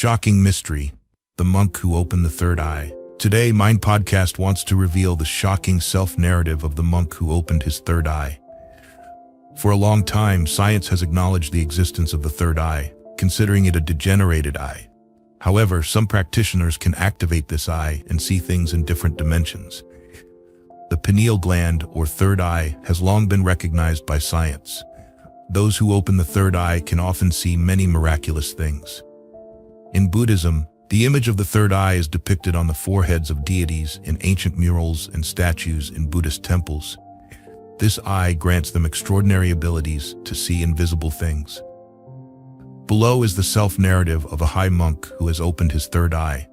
Shocking mystery, the monk who opened the third eye. Today, Mind Podcast wants to reveal the shocking self-narrative of the monk who opened his third eye. For a long time, science has acknowledged the existence of the third eye, considering it a degenerated eye. However, some practitioners can activate this eye and see things in different dimensions. The pineal gland, or third eye, has long been recognized by science. Those who open the third eye can often see many miraculous things. In Buddhism, the image of the third eye is depicted on the foreheads of deities in ancient murals and statues in Buddhist temples. This eye grants them extraordinary abilities to see invisible things. Below is the self-narrative of a high monk who has opened his third eye.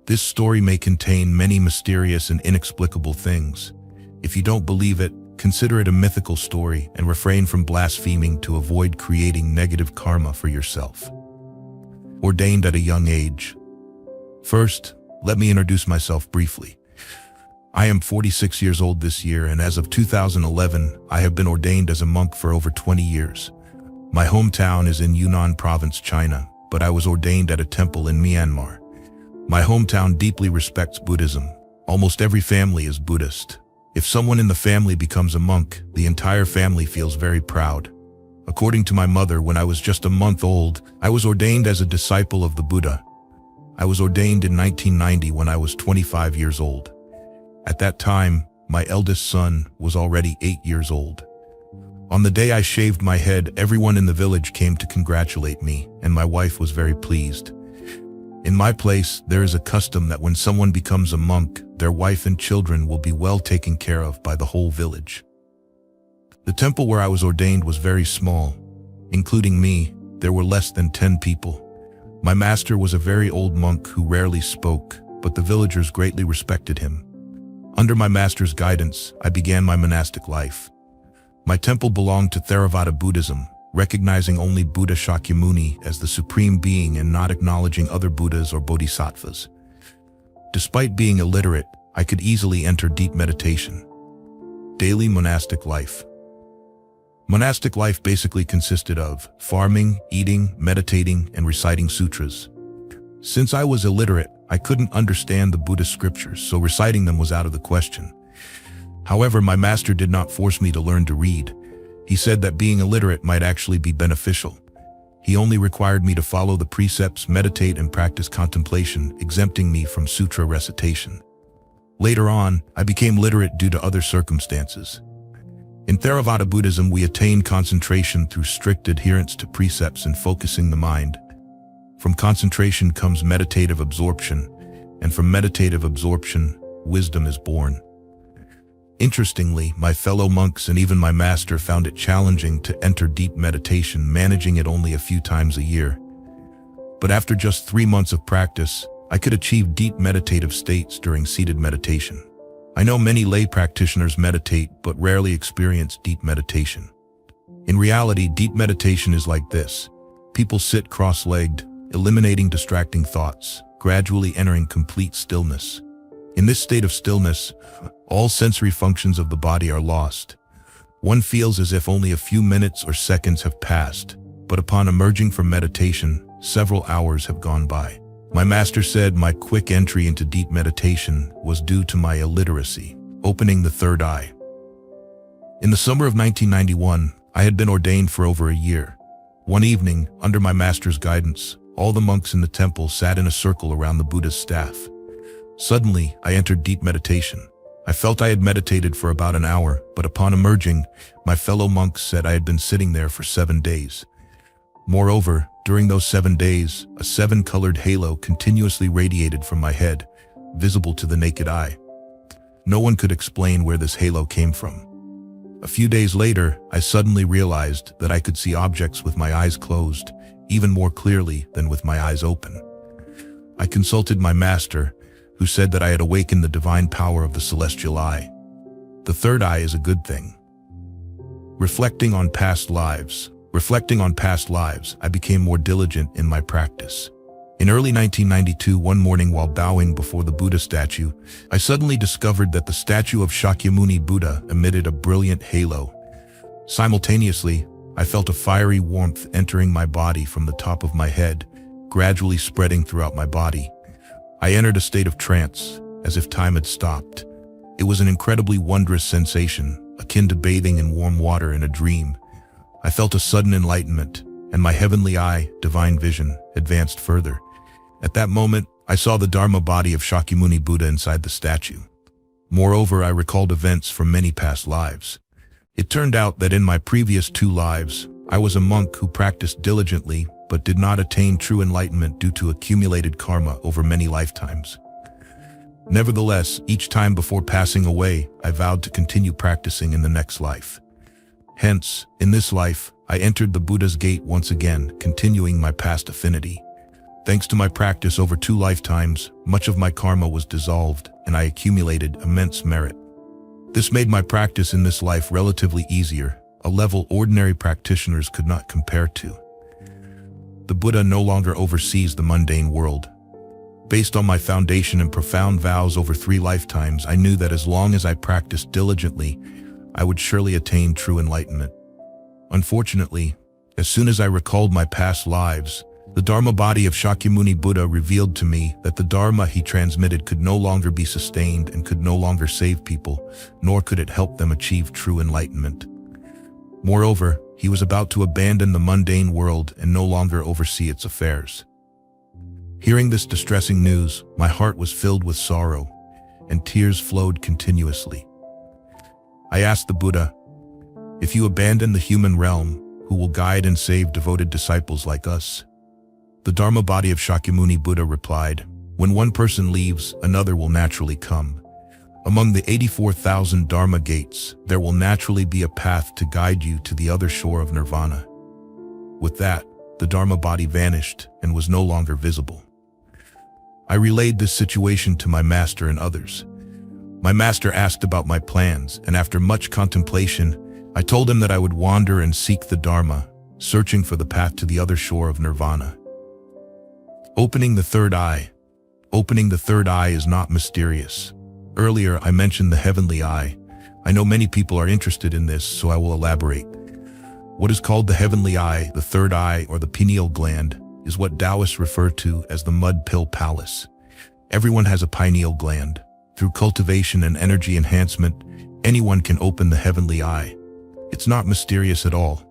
This story may contain many mysterious and inexplicable things. If you don't believe it, consider it a mythical story and refrain from blaspheming to avoid creating negative karma for yourself. Ordained at a young age. First, let me introduce myself briefly. I am 46 years old this year, and as of 2011, I have been ordained as a monk for over 20 years. My hometown is in Yunnan province, China, but I was ordained at a temple in Myanmar. My hometown deeply respects Buddhism. Almost every family is Buddhist. If someone in the family becomes a monk, the entire family feels very proud. According to my mother, when I was just a month old, I was ordained as a disciple of the Buddha. I was ordained in 1990 when I was 25 years old. At that time, my eldest son was already 8 years old. On the day I shaved my head, everyone in the village came to congratulate me, and my wife was very pleased. In my place, there is a custom that when someone becomes a monk, their wife and children will be well taken care of by the whole village. The temple where I was ordained was very small. Including me, there were less than 10 people. My master was a very old monk who rarely spoke, but the villagers greatly respected him. Under my master's guidance, I began my monastic life. My temple belonged to Theravada Buddhism, recognizing only Buddha Shakyamuni as the supreme being and not acknowledging other Buddhas or Bodhisattvas. Despite being illiterate, I could easily enter deep meditation. Daily monastic life. Monastic life basically consisted of farming, eating, meditating, and reciting sutras. Since I was illiterate, I couldn't understand the Buddhist scriptures, so reciting them was out of the question. However, my master did not force me to learn to read. He said that being illiterate might actually be beneficial. He only required me to follow the precepts, meditate, and practice contemplation, exempting me from sutra recitation. Later on, I became literate due to other circumstances. In Theravada Buddhism, we attain concentration through strict adherence to precepts and focusing the mind. From concentration comes meditative absorption, and from meditative absorption, wisdom is born. Interestingly, my fellow monks and even my master found it challenging to enter deep meditation, managing it only a few times a year. But after just 3 months of practice, I could achieve deep meditative states during seated meditation. I know many lay practitioners meditate but rarely experience deep meditation. In reality, deep meditation is like this. People sit cross-legged, eliminating distracting thoughts, gradually entering complete stillness. In this state of stillness, all sensory functions of the body are lost. One feels as if only a few minutes or seconds have passed, but upon emerging from meditation, several hours have gone by. My master said my quick entry into deep meditation was due to my illiteracy, opening the third eye. In the summer of 1991, I had been ordained for over a year. One evening, under my master's guidance, all the monks in the temple sat in a circle around the Buddha's staff. Suddenly, I entered deep meditation. I felt I had meditated for about an hour, but upon emerging, my fellow monks said I had been sitting there for 7 days. Moreover, during those 7 days, a 7-colored halo continuously radiated from my head, visible to the naked eye. No one could explain where this halo came from. A few days later, I suddenly realized that I could see objects with my eyes closed, even more clearly than with my eyes open. I consulted my master, who said that I had awakened the divine power of the celestial eye. The third eye is a good thing. Reflecting on past lives, I became more diligent in my practice. In early 1992, one morning while bowing before the Buddha statue, I suddenly discovered that the statue of Shakyamuni Buddha emitted a brilliant halo. Simultaneously, I felt a fiery warmth entering my body from the top of my head, gradually spreading throughout my body. I entered a state of trance, as if time had stopped. It was an incredibly wondrous sensation, akin to bathing in warm water in a dream. I felt a sudden enlightenment, and my heavenly eye, divine vision, advanced further. At that moment, I saw the Dharma body of Shakyamuni Buddha inside the statue. Moreover, I recalled events from many past lives. It turned out that in my previous 2 lives, I was a monk who practiced diligently but did not attain true enlightenment due to accumulated karma over many lifetimes. Nevertheless, each time before passing away, I vowed to continue practicing in the next life. Hence, in this life, I entered the Buddha's gate once again, continuing my past affinity. Thanks to my practice over 2 lifetimes, much of my karma was dissolved, and I accumulated immense merit. This made my practice in this life relatively easier, a level ordinary practitioners could not compare to. The Buddha no longer oversees the mundane world. Based on my foundation and profound vows over 3 lifetimes, I knew that as long as I practiced diligently, I would surely attain true enlightenment. Unfortunately, as soon as I recalled my past lives, the Dharma body of Shakyamuni Buddha revealed to me that the Dharma he transmitted could no longer be sustained and could no longer save people, nor could it help them achieve true enlightenment. Moreover, he was about to abandon the mundane world and no longer oversee its affairs. Hearing this distressing news, my heart was filled with sorrow, and tears flowed continuously. I asked the Buddha, "If you abandon the human realm, who will guide and save devoted disciples like us?" The Dharma body of Shakyamuni Buddha replied, "When one person leaves, another will naturally come. Among the 84,000 Dharma gates, there will naturally be a path to guide you to the other shore of nirvana." With that, the Dharma body vanished and was no longer visible. I relayed this situation to my master and others. My master asked about my plans, and after much contemplation, I told him that I would wander and seek the Dharma, searching for the path to the other shore of nirvana. Opening the third eye. Opening the third eye is not mysterious. Earlier, I mentioned the heavenly eye. I know many people are interested in this, so I will elaborate. What is called the heavenly eye, the third eye, or the pineal gland, is what Taoists refer to as the mud pill palace. Everyone has a pineal gland. Through cultivation and energy enhancement, anyone can open the heavenly eye. It's not mysterious at all.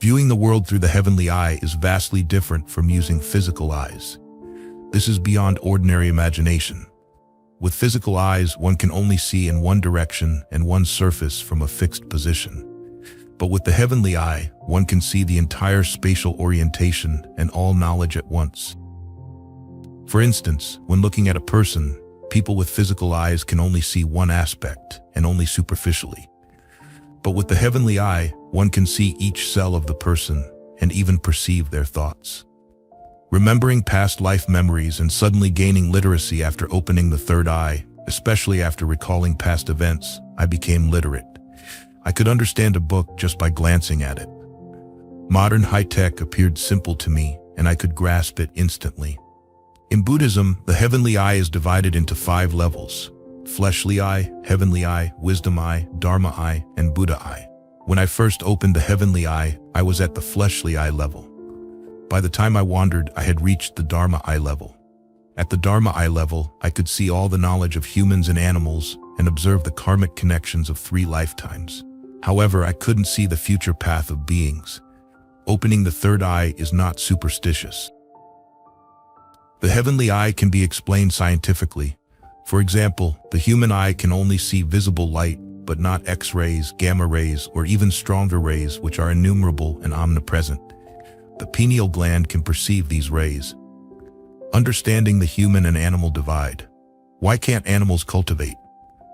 Viewing the world through the heavenly eye is vastly different from using physical eyes. This is beyond ordinary imagination. With physical eyes, one can only see in one direction and one surface from a fixed position. But with the heavenly eye, one can see the entire spatial orientation and all knowledge at once. For instance, when looking at a person, people with physical eyes can only see one aspect, and only superficially. But with the heavenly eye, one can see each cell of the person and even perceive their thoughts. Remembering past life memories and suddenly gaining literacy after opening the third eye, especially after recalling past events, I became literate. I could understand a book just by glancing at it. Modern high-tech appeared simple to me, and I could grasp it instantly. In Buddhism, the heavenly eye is divided into 5 levels: fleshly eye, heavenly eye, wisdom eye, dharma eye, and Buddha eye. When I first opened the heavenly eye, I was at the fleshly eye level. By the time I wandered, I had reached the dharma eye level. At the dharma eye level, I could see all the knowledge of humans and animals and observe the karmic connections of 3 lifetimes. However, I couldn't see the future path of beings. Opening the third eye is not superstitious. The heavenly eye can be explained scientifically. For example, the human eye can only see visible light, but not X-rays, gamma rays, or even stronger rays, which are innumerable and omnipresent. The pineal gland can perceive these rays. Understanding the human and animal divide. Why can't animals cultivate?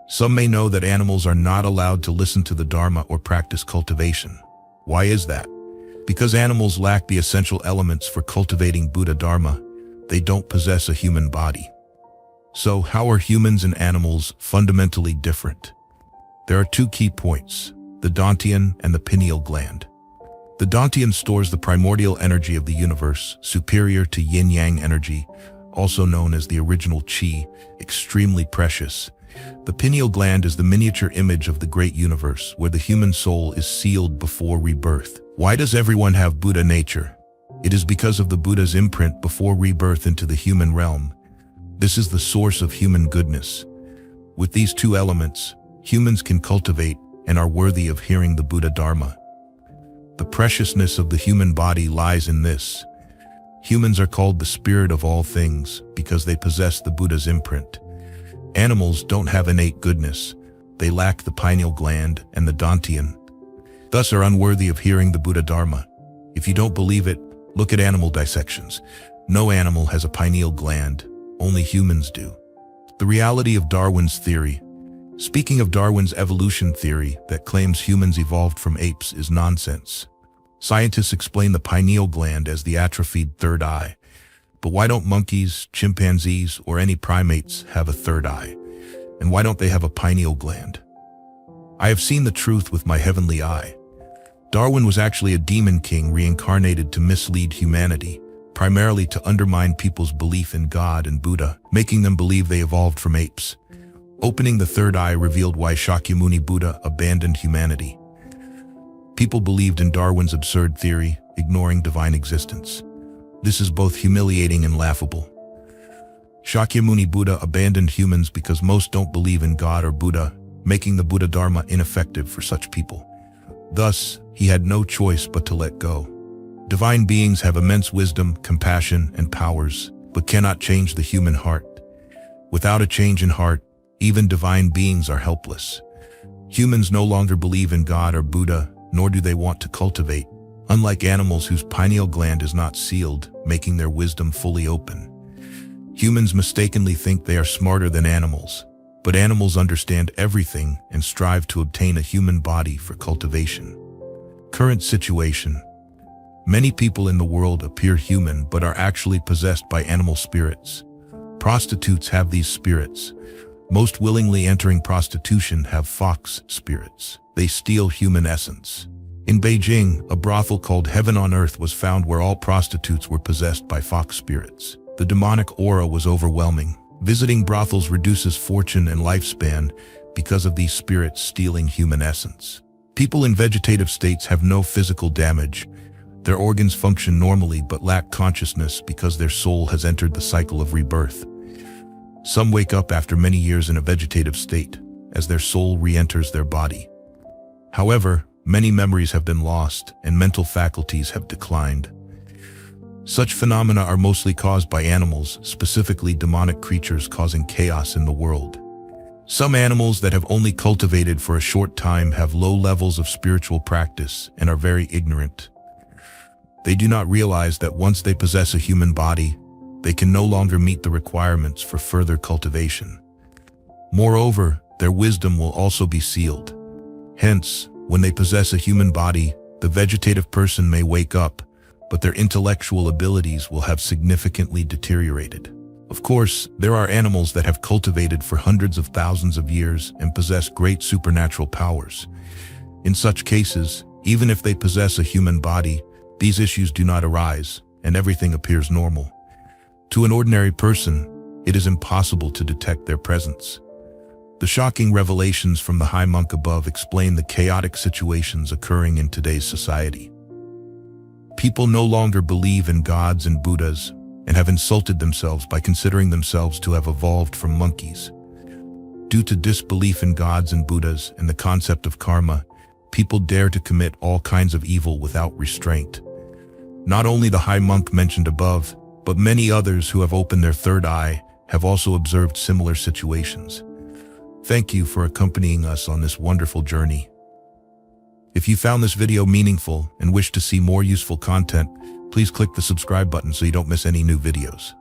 Some may know that animals are not allowed to listen to the Dharma or practice cultivation. Why is that? Because animals lack the essential elements for cultivating Buddha Dharma. They don't possess a human body. So how are humans and animals fundamentally different? There are 2 key points: the dantian and the pineal gland. The dantian stores the primordial energy of the universe, superior to yin-yang energy, also known as the original qi, extremely precious. The pineal gland is the miniature image of the great universe, where the human soul is sealed before rebirth. Why does everyone have Buddha nature? It is because of the Buddha's imprint before rebirth into the human realm. This is the source of human goodness. With these two elements, humans can cultivate and are worthy of hearing the Buddha Dharma. The preciousness of the human body lies in this. Humans are called the spirit of all things because they possess the Buddha's imprint. Animals don't have innate goodness. They lack the pineal gland and the dantian, thus are unworthy of hearing the Buddha Dharma. If you don't believe it, look at animal dissections. No animal has a pineal gland, only humans do. The reality of Darwin's theory. Speaking of Darwin's evolution theory that claims humans evolved from apes is nonsense. Scientists explain the pineal gland as the atrophied third eye. But why don't monkeys, chimpanzees, or any primates have a third eye? And why don't they have a pineal gland? I have seen the truth with my heavenly eye. Darwin was actually a demon king reincarnated to mislead humanity, primarily to undermine people's belief in God and Buddha, making them believe they evolved from apes. Opening the third eye revealed why Shakyamuni Buddha abandoned humanity. People believed in Darwin's absurd theory, ignoring divine existence. This is both humiliating and laughable. Shakyamuni Buddha abandoned humans because most don't believe in God or Buddha, making the Buddha Dharma ineffective for such people. Thus, he had no choice but to let go. Divine beings have immense wisdom, compassion, and powers, but cannot change the human heart. Without a change in heart, even divine beings are helpless. Humans no longer believe in God or Buddha, nor do they want to cultivate, unlike animals whose pineal gland is not sealed, making their wisdom fully open. Humans mistakenly think they are smarter than animals, but animals understand everything and strive to obtain a human body for cultivation. Current situation. Many people in the world appear human but are actually possessed by animal spirits. Prostitutes have these spirits. Most willingly entering prostitution have fox spirits. They steal human essence. In Beijing, a brothel called Heaven on Earth was found where all prostitutes were possessed by fox spirits. The demonic aura was overwhelming. Visiting brothels reduces fortune and lifespan because of these spirits stealing human essence. People in vegetative states have no physical damage. Their organs function normally but lack consciousness because their soul has entered the cycle of rebirth. Some wake up after many years in a vegetative state, as their soul re-enters their body. However, many memories have been lost and mental faculties have declined. Such phenomena are mostly caused by animals, specifically demonic creatures causing chaos in the world. Some animals that have only cultivated for a short time have low levels of spiritual practice and are very ignorant. They do not realize that once they possess a human body, they can no longer meet the requirements for further cultivation. Moreover, their wisdom will also be sealed. Hence, when they possess a human body, the vegetative person may wake up, but their intellectual abilities will have significantly deteriorated. Of course, there are animals that have cultivated for hundreds of thousands of years and possess great supernatural powers. In such cases, even if they possess a human body, these issues do not arise, and everything appears normal. To an ordinary person, it is impossible to detect their presence. The shocking revelations from the high monk above explain the chaotic situations occurring in today's society. People no longer believe in gods and Buddhas and have insulted themselves by considering themselves to have evolved from monkeys. Due to disbelief in gods and Buddhas and the concept of karma, people dare to commit all kinds of evil without restraint. Not only the high monk mentioned above, but many others who have opened their third eye have also observed similar situations. Thank you for accompanying us on this wonderful journey. If you found this video meaningful and wish to see more useful content, please click the subscribe button so you don't miss any new videos.